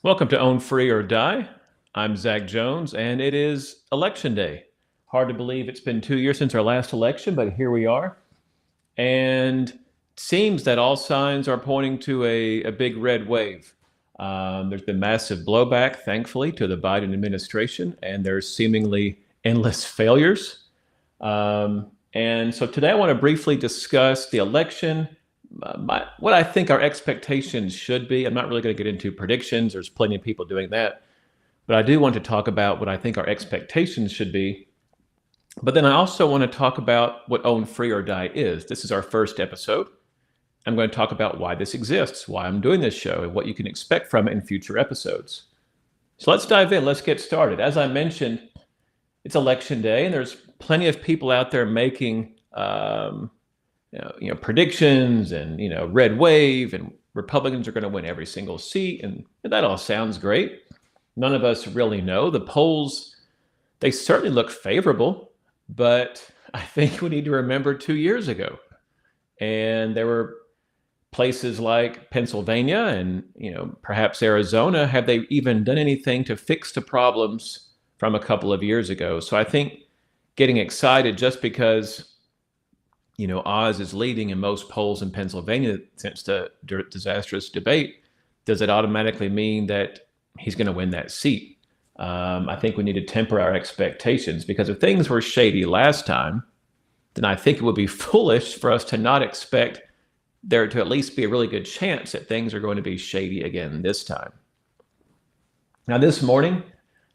Welcome to Own Free or Die. I'm Zach Jones, and it is Election Day. Hard to believe it's been 2 years since our last election, but here we are. And it seems that all signs are pointing to a big red wave. There's been massive blowback, thankfully, to the Biden administration, and there's seemingly endless failures. And so today I want to briefly discuss the election, what I think our expectations should be. I'm not really going to get into predictions. There's plenty of people doing that. But I do want to talk about what I think our expectations should be. But then I also want to talk about what Own Free or Die is. This is our first episode. I'm going to talk about why this exists, why I'm doing this show, and what you can expect from it in future episodes. So let's dive in. Let's get started. As I mentioned, it's election day, and there's plenty of people out there making predictions and red wave, and Republicans are going to win every single seat, and that all sounds great. None of us really know. The polls, they certainly look favorable, but I think we need to remember 2 years ago, and there were places like Pennsylvania and perhaps Arizona. Have they even done anything to fix the problems from a couple of years ago? So I think getting excited just because Oz is leading in most polls in Pennsylvania since the disastrous debate, does it automatically mean that he's going to win that seat? I think we need to temper our expectations, because if things were shady last time, then I think it would be foolish for us to not expect there to at least be a really good chance that things are going to be shady again this time. Now, this morning,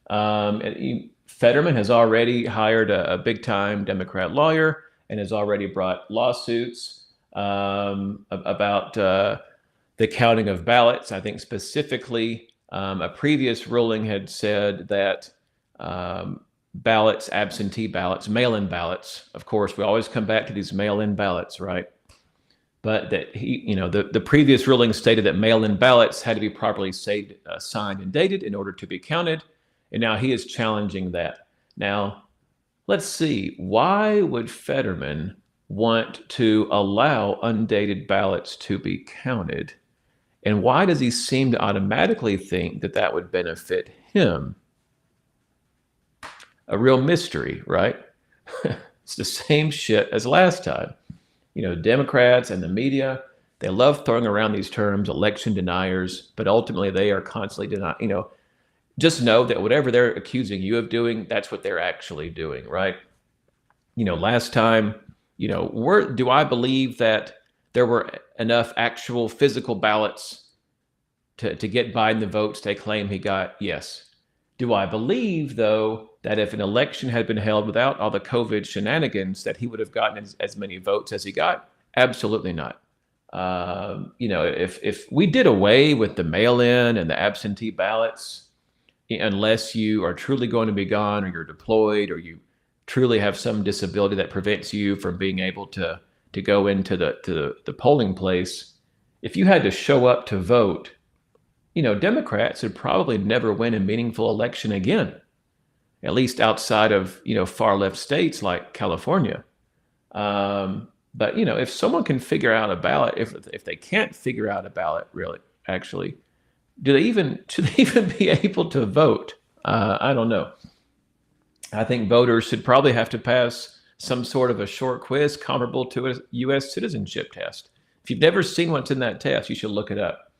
Fetterman has already hired a big-time Democrat lawyer and has already brought lawsuits about the counting of ballots. I think specifically a previous ruling had said that ballots, absentee ballots, mail-in ballots, of course, we always come back to these mail-in ballots, right? But that the previous ruling stated that mail-in ballots had to be properly signed and dated in order to be counted. And now he is challenging that. Now, let's see, why would Fetterman want to allow undated ballots to be counted? And why does he seem to automatically think that that would benefit him? A real mystery, right? It's the same shit as last time. Democrats and the media, they love throwing around these terms, election deniers, but ultimately they are constantly denying. Just know that whatever they're accusing you of doing, that's what they're actually doing, right? Last time, do I believe that there were enough actual physical ballots to get Biden the votes they claim he got? Yes. Do I believe, though, that if an election had been held without all the COVID shenanigans, that he would have gotten as many votes as he got? Absolutely not. If we did away with the mail-in and the absentee ballots, unless you are truly going to be gone, or you're deployed, or you truly have some disability that prevents you from being able to go into the polling place, if you had to show up to vote, Democrats would probably never win a meaningful election again, at least outside of, far left states like California. But, if someone can figure out a ballot, if they can't figure out a ballot, really, actually, should they even be able to vote? I don't know. I think voters should probably have to pass some sort of a short quiz comparable to a U.S. citizenship test. If you've never seen what's in that test, you should look it up.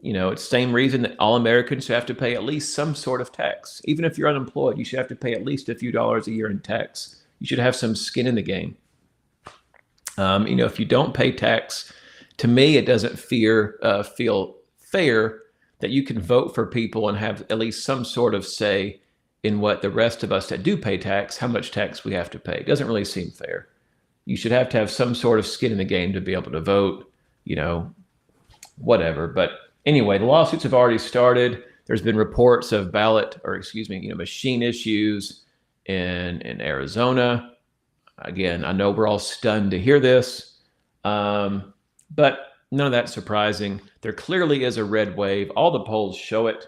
It's the same reason that all Americans should have to pay at least some sort of tax. Even if you're unemployed, you should have to pay at least a few dollars a year in tax. You should have some skin in the game. If you don't pay tax, to me, it doesn't feel fair that you can vote for people and have at least some sort of say in what the rest of us that do pay tax, how much tax we have to pay. It doesn't really seem fair. You should have to have some sort of skin in the game to be able to vote, whatever. But anyway, the lawsuits have already started. There's been reports of machine issues in Arizona. Again, I know we're all stunned to hear this, but none of that's surprising. There clearly is a red wave. All the polls show it.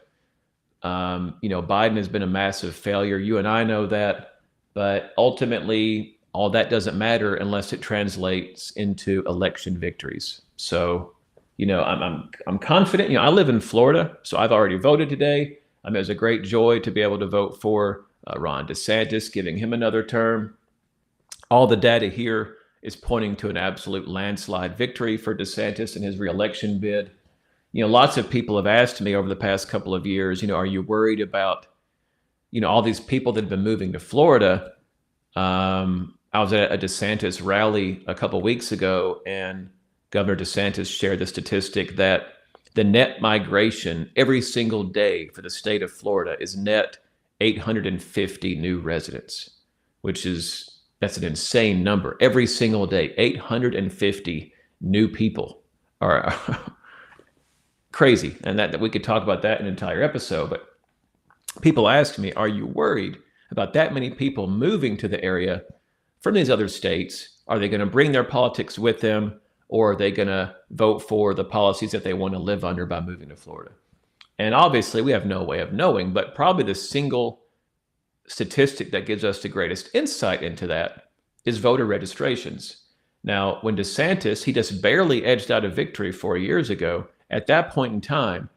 Biden has been a massive failure. You and I know that, but ultimately, all that doesn't matter unless it translates into election victories. So, I'm confident. I live in Florida, so I've already voted today. It was a great joy to be able to vote for Ron DeSantis, giving him another term. All the data here is pointing to an absolute landslide victory for DeSantis in his reelection bid. Lots of people have asked me over the past couple of years, are you worried about, all these people that have been moving to Florida? I was at a DeSantis rally a couple of weeks ago, and Governor DeSantis shared the statistic that the net migration every single day for the state of Florida is net 850 new residents, that's an insane number. Every single day, 850 new people are crazy. And that we could talk about that in an entire episode. But people ask me, are you worried about that many people moving to the area from these other states? Are they going to bring their politics with them, or are they going to vote for the policies that they want to live under by moving to Florida? And obviously, we have no way of knowing, but probably the single statistic that gives us the greatest insight into that is voter registrations. Now, when DeSantis, he just barely edged out a victory 4 years ago, at that point in time,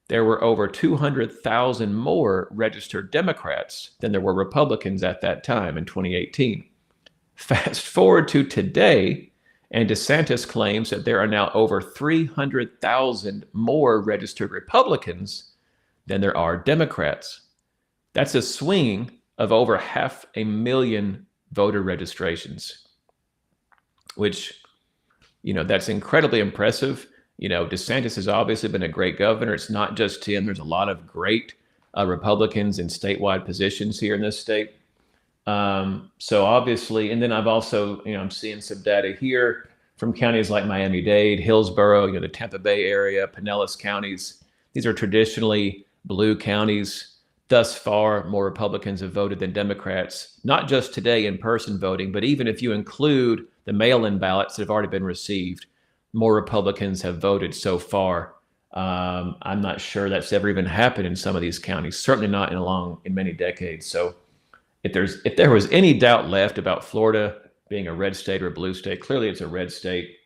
there were over 200,000 more registered Democrats than there were Republicans at that time in 2018. Fast forward to today, and DeSantis claims that there are now over 300,000 more registered Republicans than there are Democrats. That's a swing of over 500,000 voter registrations, which, that's incredibly impressive. DeSantis has obviously been a great governor. It's not just him. There's a lot of great Republicans in statewide positions here in this state. So obviously, and then I've also, I'm seeing some data here from counties like Miami-Dade, Hillsborough, the Tampa Bay area, Pinellas counties. These are traditionally blue counties. Thus far, more Republicans have voted than Democrats, not just today in-person voting, but even if you include the mail-in ballots that have already been received, more Republicans have voted so far. I'm not sure that's ever even happened in some of these counties, certainly not in many decades. So if there was any doubt left about Florida being a red state or a blue state, clearly it's a red state.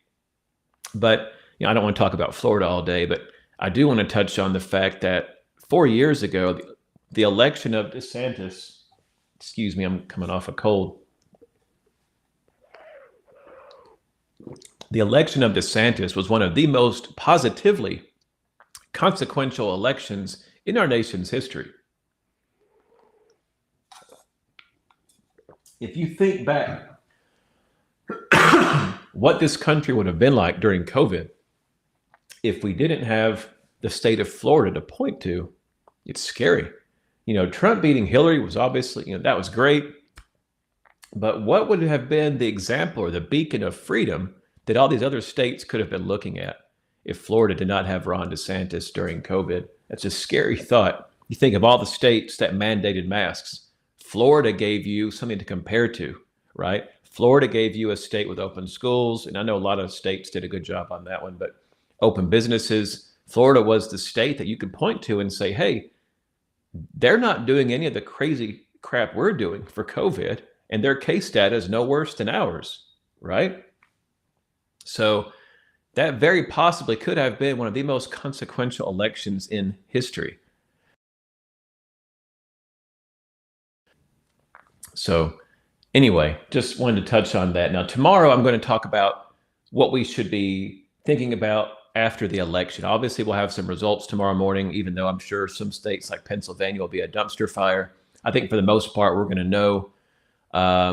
But I don't want to talk about Florida all day, but I do want to touch on the fact that 4 years ago, the election of DeSantis, excuse me, I'm coming off a cold. The election of DeSantis was one of the most positively consequential elections in our nation's history. If you think back, what this country would have been like during COVID if we didn't have the state of Florida to point to, it's scary. Trump beating Hillary was obviously, that was great. But what would have been the example or the beacon of freedom that all these other states could have been looking at if Florida did not have Ron DeSantis during COVID? That's a scary thought. You think of all the states that mandated masks. Florida gave you something to compare to, right? Florida gave you a state with open schools, and I know a lot of states did a good job on that one, but open businesses. Florida was the state that you could point to and say, hey, they're not doing any of the crazy crap we're doing for COVID, and their case data is no worse than ours, right? So that very possibly could have been one of the most consequential elections in history. So anyway, just wanted to touch on that. Now, tomorrow I'm going to talk about what we should be thinking about after the election. Obviously, we'll have some results tomorrow morning, even though I'm sure some states like Pennsylvania will be a dumpster fire. I think for the most part, we're going to know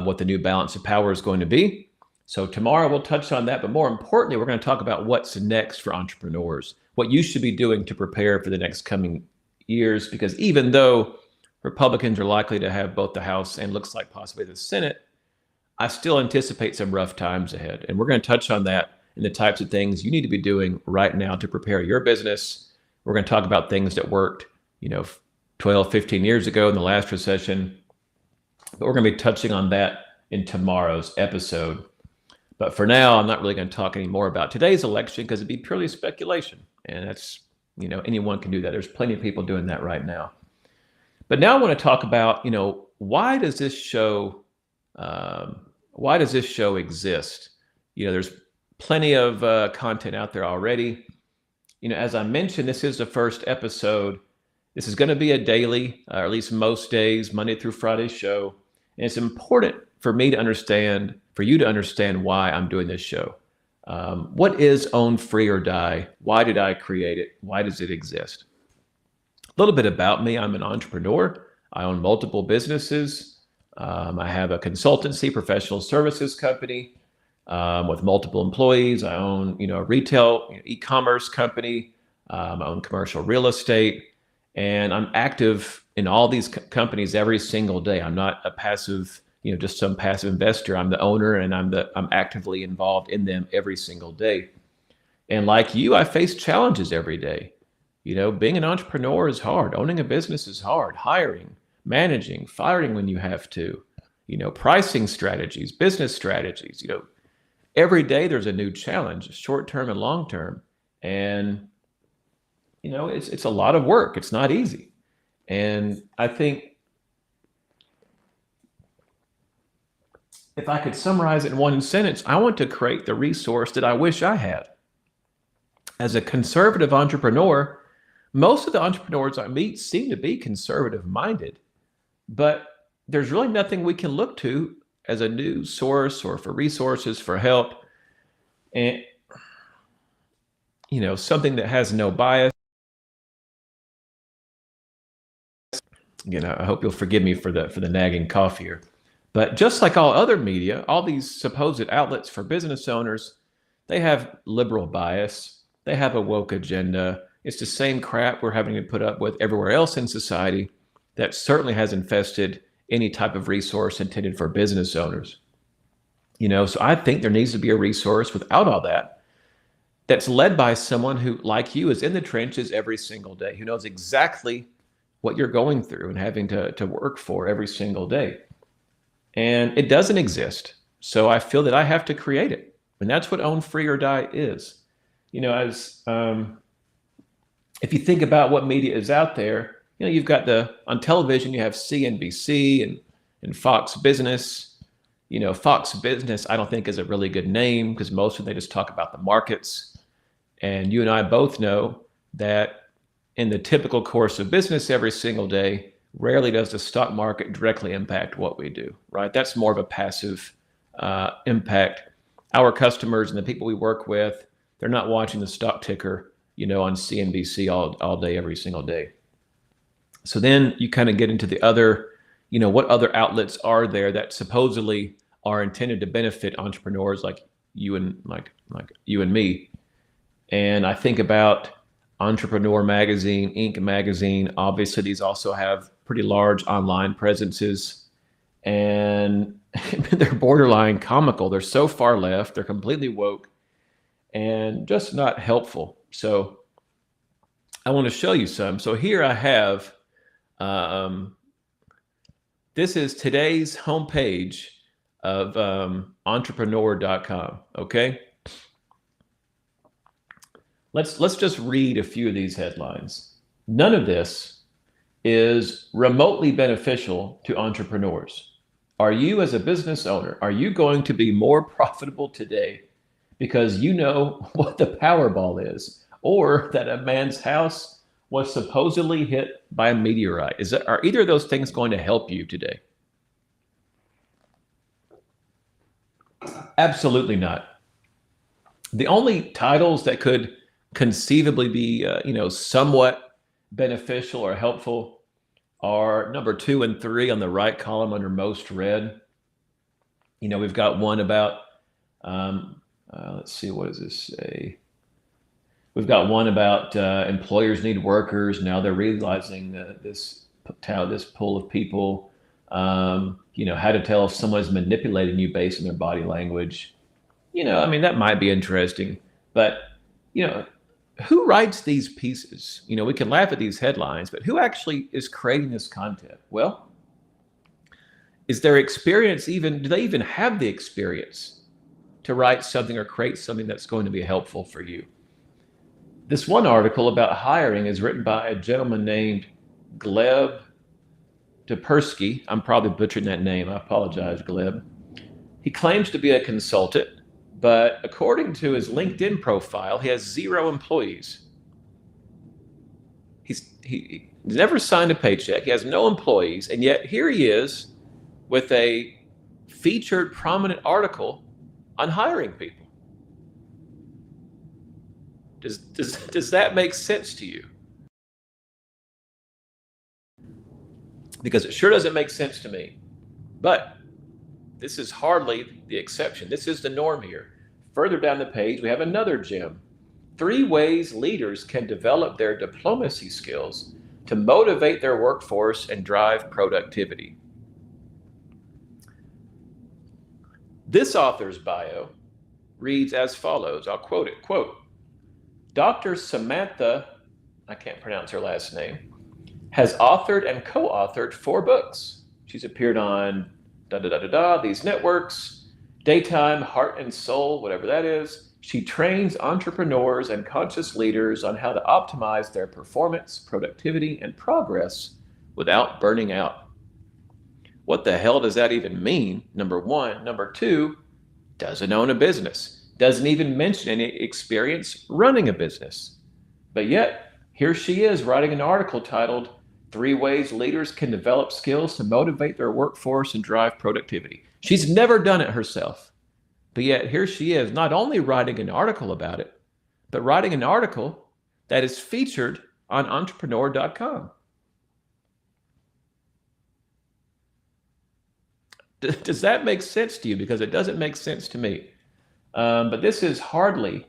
what the new balance of power is going to be. So tomorrow we'll touch on that. But more importantly, we're going to talk about what's next for entrepreneurs, what you should be doing to prepare for the next coming years. Because even though Republicans are likely to have both the House and looks like possibly the Senate, I still anticipate some rough times ahead. And we're going to touch on that and the types of things you need to be doing right now to prepare your business. We're going to talk about things that worked, 12, 15 years ago in the last recession. But we're going to be touching on that in tomorrow's episode. But for now, I'm not really going to talk any more about today's election because it'd be purely speculation. And that's, anyone can do that. There's plenty of people doing that right now. But now I want to talk about, why does this show exist? There's plenty of content out there already. As I mentioned, this is the first episode. This is going to be a daily, or at least most days, Monday through Friday show. And it's important for me to understand, for you to understand why I'm doing this show. What is Own Free or Die? Why did I create it? Why does it exist? A little bit about me. I'm an entrepreneur. I own multiple businesses. I have a consultancy, professional services company with multiple employees. I own, a retail, e-commerce company. I own commercial real estate, and I'm active in all these companies every single day. I'm not a passive, just some passive investor. I'm the owner, and I'm actively involved in them every single day. And like you, I face challenges every day. Being an entrepreneur is hard. Owning a business is hard. Hiring, managing, firing when you have to, pricing strategies, business strategies, every day there's a new challenge, short term and long term. And, it's a lot of work. It's not easy. And I think if I could summarize it in one sentence, I want to create the resource that I wish I had. As a conservative entrepreneur, most of the entrepreneurs I meet seem to be conservative minded, but there's really nothing we can look to as a news source or for resources for help. And, something that has no bias. I hope you'll forgive me for the nagging cough here. But just like all other media, all these supposed outlets for business owners, they have liberal bias. They have a woke agenda. It's the same crap we're having to put up with everywhere else in society that certainly has infested any type of resource intended for business owners. So I think there needs to be a resource without all that, that's led by someone who, like you, is in the trenches every single day, who knows exactly what you're going through and having to work for every single day. And it doesn't exist. So I feel that I have to create it. And that's what Own Free or Die is. As if you think about what media is out there, you've got on television, you have CNBC and Fox Business. Fox Business, I don't think is a really good name because most of them, they just talk about the markets. And you and I both know that in the typical course of business every single day, rarely does the stock market directly impact what we do, right? That's more of a passive impact. Our customers and the people we work with, they're not watching the stock ticker, on CNBC all day, every single day. So then you kind of get into the other, what other outlets are there that supposedly are intended to benefit entrepreneurs like you and like you and me. And I think about Entrepreneur Magazine, Inc. Magazine. Obviously, these also have pretty large online presences, and they're borderline comical. They're so far left. They're completely woke and just not helpful. So I want to show you some. So here I have, this is today's homepage of entrepreneur.com. Okay. Let's just read a few of these headlines. None of this is remotely beneficial to entrepreneurs. Are you, as a business owner, are you going to be more profitable today because you know what the Powerball is, or that a man's house was supposedly hit by a meteorite? Are either of those things going to help you today? Absolutely not. The only titles that could conceivably be, somewhat beneficial or helpful are number 2 and 3 on the right column under most read. We've got one about, let's see, what does this say? We've got one about employers need workers. Now they're realizing this pool of people, how to tell if someone's manipulating you based on their body language. That might be interesting, but, who writes these pieces? We can laugh at these headlines, but who actually is creating this content? Well, is their experience do they even have the experience to write something or create something that's going to be helpful for you? This one article about hiring is written by a gentleman named Gleb Topersky. I'm probably butchering that name. I apologize, Gleb. He claims to be a consultant, but according to his LinkedIn profile, he has 0 employees. He's never signed a paycheck. He has no employees, and yet here he is with a featured prominent article on hiring people. Does that make sense to you? Because it sure doesn't make sense to me. But this is hardly the exception. This is the norm here. Further down the page, we have another gem. 3 ways leaders can develop their diplomacy skills to motivate their workforce and drive productivity. This author's bio reads as follows. I'll quote it. Quote, Dr. Samantha, I can't pronounce her last name, has authored and co-authored 4 books. She's appeared on these networks, Daytime, Heart and Soul, whatever that is. She trains entrepreneurs and conscious leaders on how to optimize their performance, productivity, and progress without burning out. What the hell does that even mean? Number 1. Number 2, doesn't own a business. Doesn't even mention any experience running a business. But yet, here she is writing an article titled 3 Ways Leaders Can Develop Skills to Motivate Their Workforce and Drive Productivity. She's never done it herself. But yet here she is not only writing an article about it, but writing an article that is featured on entrepreneur.com. Does that make sense to you? Because it doesn't make sense to me. But this is hardly,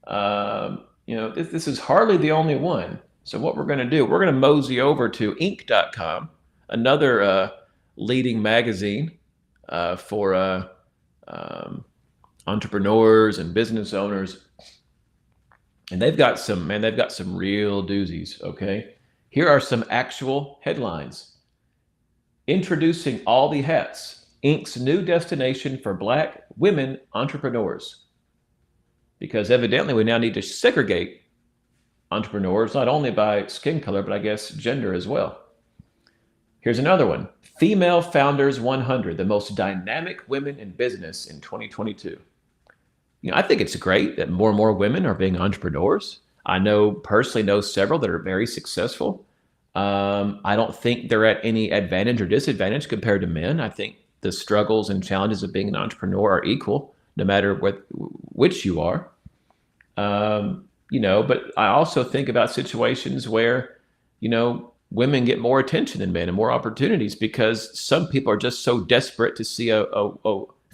this is hardly the only one. So what we're going to do, we're going to mosey over to Inc.com, another leading magazine for entrepreneurs and business owners. And they've got some real doozies, okay? Here are some actual headlines. Introducing All the Hats, Inc.'s new destination for Black women entrepreneurs. Because evidently we now need to segregate entrepreneurs, not only by skin color, but I guess gender as well. Here's another one. Female Founders 100, the most dynamic women in business in 2022. I think it's great that more and more women are being entrepreneurs. I personally know several that are very successful. I don't think they're at any advantage or disadvantage compared to men. I think the struggles and challenges of being an entrepreneur are equal, no matter which you are. But I also think about situations where, women get more attention than men and more opportunities because some people are just so desperate to see a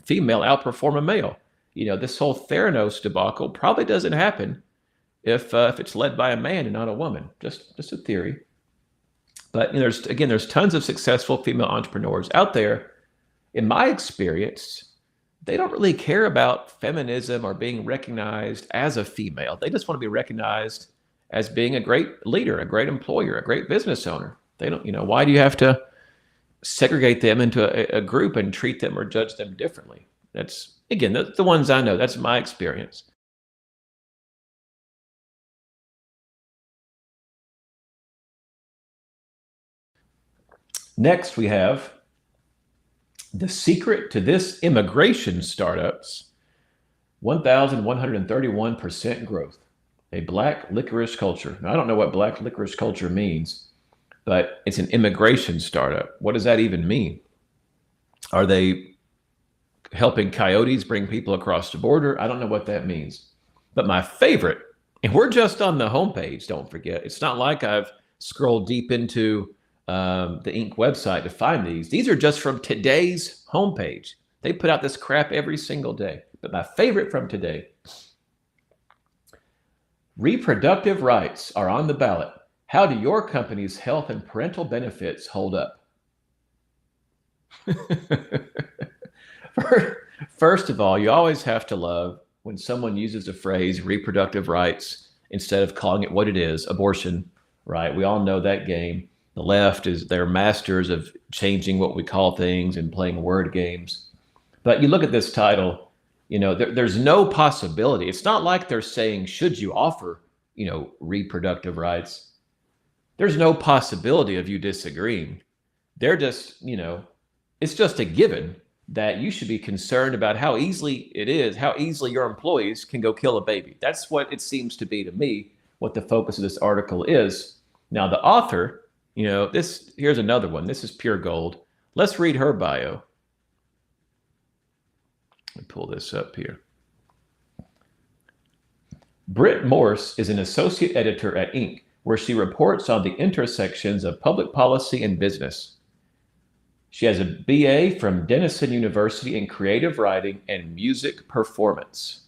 female outperform a male. This whole Theranos debacle probably doesn't happen if it's led by a man and not a woman. Just a theory. But there's tons of successful female entrepreneurs out there. In my experience, they don't really care about feminism or being recognized as a female. They just want to be recognized as being a great leader, a great employer, a great business owner. They don't, why do you have to segregate them into a group and treat them or judge them differently? That's, again, the ones I know. That's my experience. Next, we have the secret to this immigration startup's 1,131% growth. A black licorice culture. Now, I don't know what black licorice culture means, but it's an immigration startup. What does that even mean? Are they helping coyotes bring people across the border? I don't know what that means. But my favorite, and we're just on the homepage, don't forget. It's not like I've scrolled deep into the Inc. website to find these. These are just from today's homepage. They put out this crap every single day. But my favorite from today, reproductive rights are on the ballot. How do your company's health and parental benefits hold up? First of all, you always have to love when someone uses the phrase reproductive rights instead of calling it what it is, abortion, right? We all know that game. The left they're masters of changing what we call things and playing word games. But you look at this title, there's no possibility. It's not like they're saying, should you offer, reproductive rights? There's no possibility of you disagreeing. They're just, it's just a given that you should be concerned about how easily your employees can go kill a baby. That's what it seems to be to me, what the focus of this article is. Now, the author, here's another one. This is pure gold. Let's read her bio. Let me pull this up here. Britt Morse is an associate editor at Inc., where she reports on the intersections of public policy and business. She has a BA from Denison University in creative writing and music performance.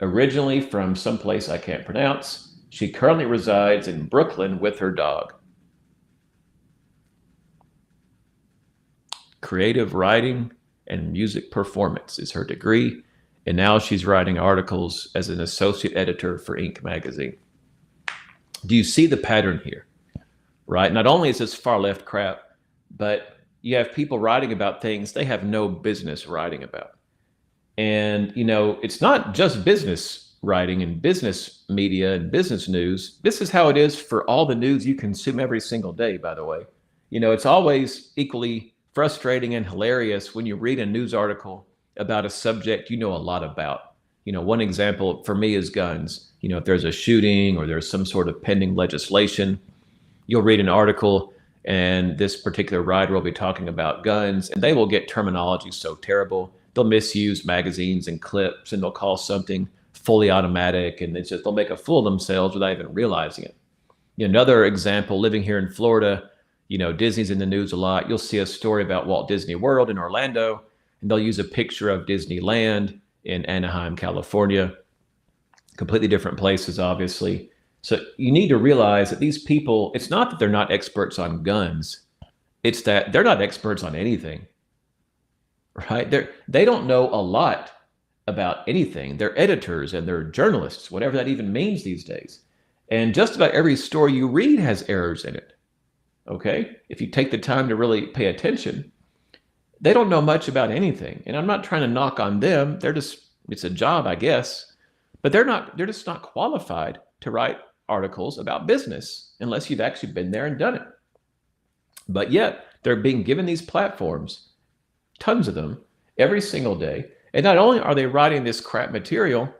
Originally from someplace I can't pronounce, she currently resides in Brooklyn with her dog. Creative writing and music performance is her degree, and now she's writing articles as an associate editor for Inc. magazine. Do you see the pattern here? Right? Not only is this far left crap, but you have people writing about things they have no business writing about. And, it's not just business writing and business media and business news. This is how it is for all the news you consume every single day, by the way. It's always equally frustrating and hilarious when you read a news article about a subject you know a lot about. One example for me is guns. If there's a shooting or there's some sort of pending legislation, you'll read an article and this particular writer will be talking about guns, and they will get terminology so terrible. They'll misuse magazines and clips, and they'll call something fully automatic, and they'll make a fool of themselves without even realizing it. Another example, living here in Florida, Disney's in the news a lot. You'll see a story about Walt Disney World in Orlando, and they'll use a picture of Disneyland in Anaheim, California. Completely different places, obviously. So you need to realize that these people, it's not that they're not experts on guns. It's that they're not experts on anything, right? They don't know a lot about anything. They're editors and they're journalists, whatever that even means these days. And just about every story you read has errors in it, okay? If you take the time to really pay attention, they don't know much about anything. And I'm not trying to knock on them. It's a job, I guess, but they're just not qualified to write articles about business unless you've actually been there and done it. But yet they're being given these platforms, tons of them, every single day. And not only are they writing this crap material,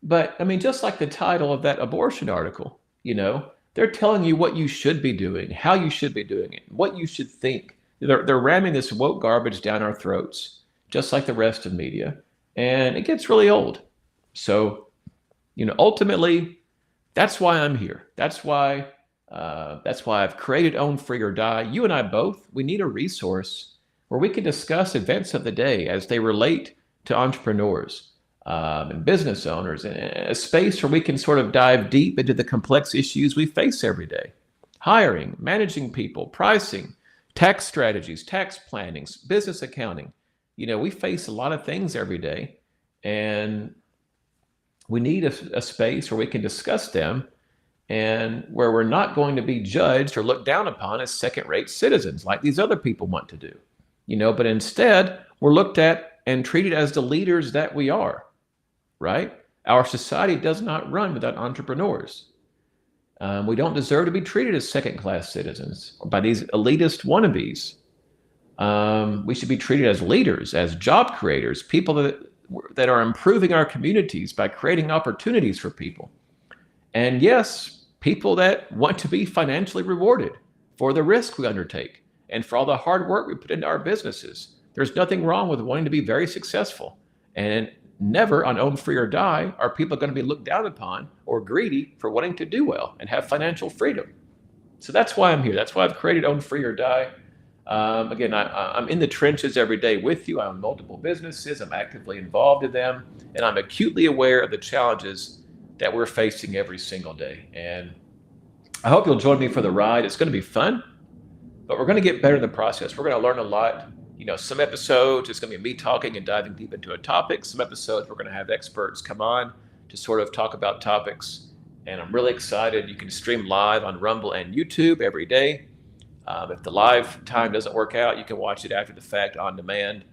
but just like the title of that abortion article, they're telling you what you should be doing, how you should be doing it, what you should think. They're ramming this woke garbage down our throats, just like the rest of media. And it gets really old. So, ultimately, that's why I'm here. That's why I've created Own Free or Die. You and I both, we need a resource where we can discuss events of the day as they relate to entrepreneurs and business owners, and a space where we can sort of dive deep into the complex issues we face every day. Hiring, managing people, pricing, tax strategies, tax planning, business accounting. We face a lot of things every day, and we need a space where we can discuss them and where we're not going to be judged or looked down upon as second-rate citizens like these other people want to do. But instead, we're looked at and treated as the leaders that we are, right? Our society does not run without entrepreneurs. We don't deserve to be treated as second-class citizens or by these elitist wannabes. We should be treated as leaders, as job creators, people that are improving our communities by creating opportunities for people. And yes, people that want to be financially rewarded for the risk we undertake and for all the hard work we put into our businesses. There's nothing wrong with wanting to be very successful. And never on Own Free or Die are people going to be looked down upon or greedy for wanting to do well and have financial freedom. So that's why I'm here. That's why I've created Own Free or Die. Again, I'm in the trenches every day with you. I own multiple businesses. I'm actively involved in them. And I'm acutely aware of the challenges that we're facing every single day. And I hope you'll join me for the ride. It's going to be fun, but we're going to get better in the process. We're going to learn a lot. Some episodes, it's going to be me talking and diving deep into a topic. Some episodes, we're going to have experts come on to sort of talk about topics. And I'm really excited. You can stream live on Rumble and YouTube every day. If the live time doesn't work out, you can watch it after the fact on demand.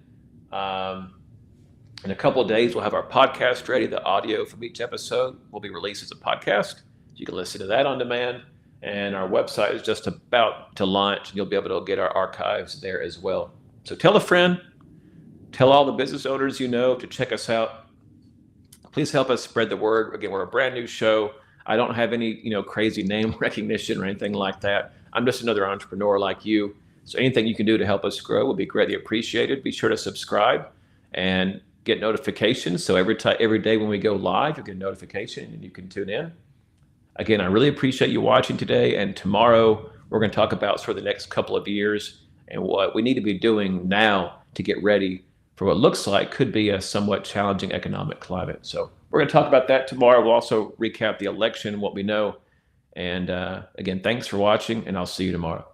In a couple of days, we'll have our podcast ready. The audio from each episode will be released as a podcast. You can listen to that on demand. And our website is just about to launch, and you'll be able to get our archives there as well. So tell a friend, tell all the business owners to check us out. Please help us spread the word. Again, we're a brand new show. I don't have any, crazy name recognition or anything like that. I'm just another entrepreneur like you. So anything you can do to help us grow will be greatly appreciated. Be sure to subscribe and get notifications. So every day when we go live, you'll get a notification and you can tune in. Again, I really appreciate you watching today. And tomorrow, we're going to talk about sort of the next couple of years and what we need to be doing now to get ready for what looks like could be a somewhat challenging economic climate. So we're going to talk about that tomorrow. We'll also recap the election, what we know. And again, thanks for watching, and I'll see you tomorrow.